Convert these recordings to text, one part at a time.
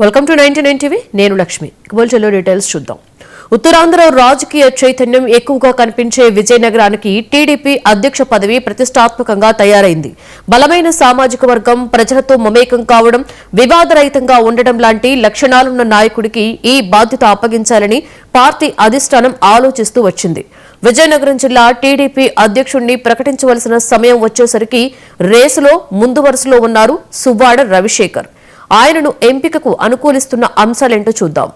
Welcome to 99 TV నేను లక్ష్మి. బులెటిన్లో details చూద్దాం. ఉత్తరాంధ్ర రాజకీయ చైతన్యం ఎక్కువగా కనిపించే విజయనగరానికి టీడీపీ అధ్యక్ష పదవి ప్రతిష్టాత్మకంగా తయారైంది. బలమైన సామాజిక వర్గం, ప్రజలతో మమేకం కావడం, వివాదరహితంగా ఉండడం లాంటి లక్షణాలున్న నాయకుడికి ఈ బాధ్యత అప్పగించాలని పార్టీ అధిష్టానం ఆలోచిస్తూ వచ్చింది. విజయనగరం జిల్లా టీడీపీ అధ్యక్షుడిని ప్రకటించవలసిన సమయం వచ్చేసరికి రేసులో ముందు వరుసలో ఉన్నారు సువ్వాడ రవిశేఖర్. ఆయనను ఎంపికకు అనుకూలిస్తున్న అంశాలేంటో చూద్దాం.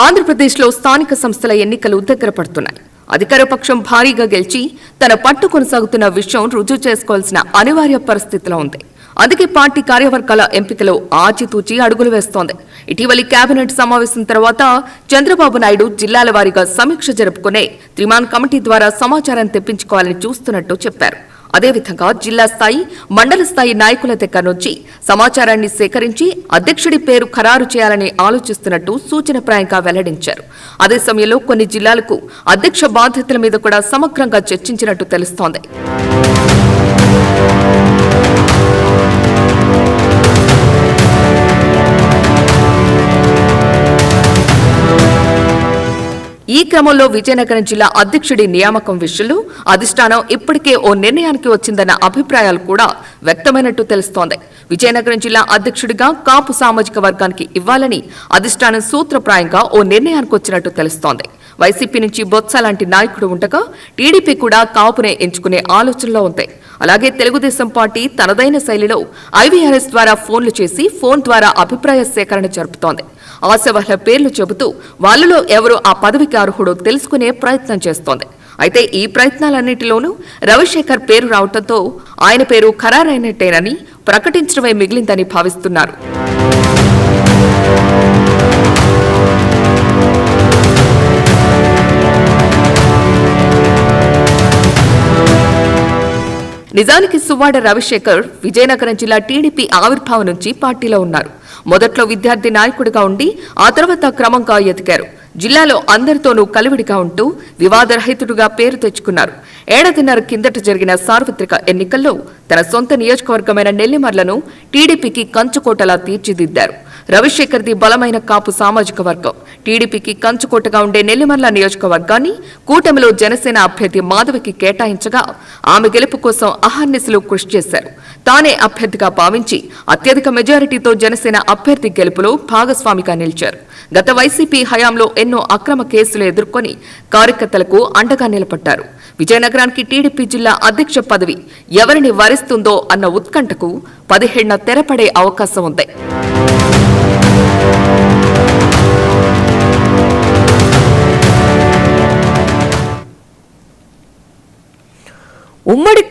ఆంధ్రప్రదేశ్లో స్థానిక సంస్థల ఎన్నికలు దగ్గర పడుతున్నాయి. అధికార పక్షం భారీగా గెలిచి తన పట్టు కొనసాగుతున్న విషయం రుజువు చేసుకోవాల్సిన అనివార్య పరిస్థితిలో ఉంది. అందుకే పార్టీ కార్యవర్గాల ఎంపికలో ఆచితూచి అడుగులు వేస్తోంది. ఇటీవలి కేబినెట్ సమావేశం తర్వాత చంద్రబాబు నాయుడు జిల్లాల వారీగా సమీక్ష జరుపుకునే త్రిమాన్ కమిటీ ద్వారా సమాచారం తెప్పించుకోవాలని చూస్తున్నట్టు చెప్పారు. అదేవిధంగా జిల్లా స్థాయి, మండల స్థాయి నాయకుల దగ్గర నుంచి సమాచారాన్ని సేకరించి అధ్యక్షుడి పేరు ఖరారు చేయాలని ఆలోచిస్తున్నట్టు సూచనప్రాయంగా వెల్లడించారు. అదే సమయంలో కొన్ని జిల్లాలకు అధ్యక్ష బాధ్యతల మీద కూడా సమగ్రంగా చర్చించినట్టు తెలుస్తోంది. ఈ క్రమంలో విజయనగరం జిల్లా అధ్యక్షుడి నియామకం విషయంలో అధిష్టానం ఇప్పటికే ఓ నిర్ణయానికి వచ్చిందన్న అభిప్రాయాలు కూడా వ్యక్తమైనట్టు తెలుస్తోంది. విజయనగరం జిల్లా అధ్యక్షుడిగా కాపు సామాజిక వర్గానికి ఇవ్వాలని అధిష్టానం సూత్రప్రాయంగా ఓ నిర్ణయానికి వచ్చినట్టు తెలుస్తోంది. వైసీపీ నుంచి బొత్స లాంటి నాయకుడు ఉండగా టీడీపీ కూడా కాపునే ఎంచుకునే ఆలోచనలో ఉంది. అలాగే తెలుగుదేశం పార్టీ తనదైన శైలిలో ఐవీఆర్ఎస్ ద్వారా ఫోన్లు చేసి ఫోన్ ద్వారా అభిప్రాయ సేకరణ జరుపుతోంది. ఆశావహుల పేర్లు చెబుతూ వాళ్లలో ఎవరు ఆ పదవికి అర్హుడో తెలుసుకునే ప్రయత్నం చేస్తోంది. అయితే ఈ ప్రయత్నాలన్నింటిలోనూ రవిశేఖర్ పేరు రావడంతో ఆయన పేరు ఖరారైనట్టేనని ప్రకటించడమే మిగిలిందని భావిస్తున్నారు. నిజానికి సువ్వాడ రవిశేఖర్ విజయనగరం జిల్లా టీడీపీ ఆవిర్భావం నుంచి పార్టీలో ఉన్నారు. మొదట్లో విద్యార్థి నాయకుడిగా ఉండి ఆ తర్వాత క్రమంగా ఎదిగారు. జిల్లాలో అందరితోనూ కలివిడిగా ఉంటూ వివాదరహితుడుగా పేరు తెచ్చుకున్నారు. ఏడాదిన్నర కిందట జరిగిన సార్వత్రిక ఎన్నికల్లో తన సొంత నియోజకవర్గమైన నెల్లిమర్లను టీడీపీకి కంచుకోటలా తీర్చిదిద్దారు. రవిశేఖర్ది బలమైన కాపు సామాజిక వర్గం. టీడీపీకి కంచుకోటగా ఉండే నెల్లిమర్ల నియోజకవర్గాన్ని కూటమిలో జనసేన అభ్యర్థి మాధవికి కేటాయించగా ఆమె గెలుపు కోసం అహర్నిశలు కృషి చేశారు. తానే అభ్యర్థిగా భావించి అత్యధిక మెజారిటీతో జనసేన అభ్యర్థి గెలుపులో భాగస్వామిగా నిలిచారు. గత వైసీపీ హయాంలో ఎన్నో అక్రమ కేసులు ఎదుర్కొని కార్యకర్తలకు అండగా నిలబడ్డారు. విజయనగరానికి టీడీపీ జిల్లా అధ్యక్ష పదవి ఎవరిని వరిస్తుందో అన్న ఉత్కంఠకు 17న తెరపడే అవకాశం ఉంది. ఉమ్మడి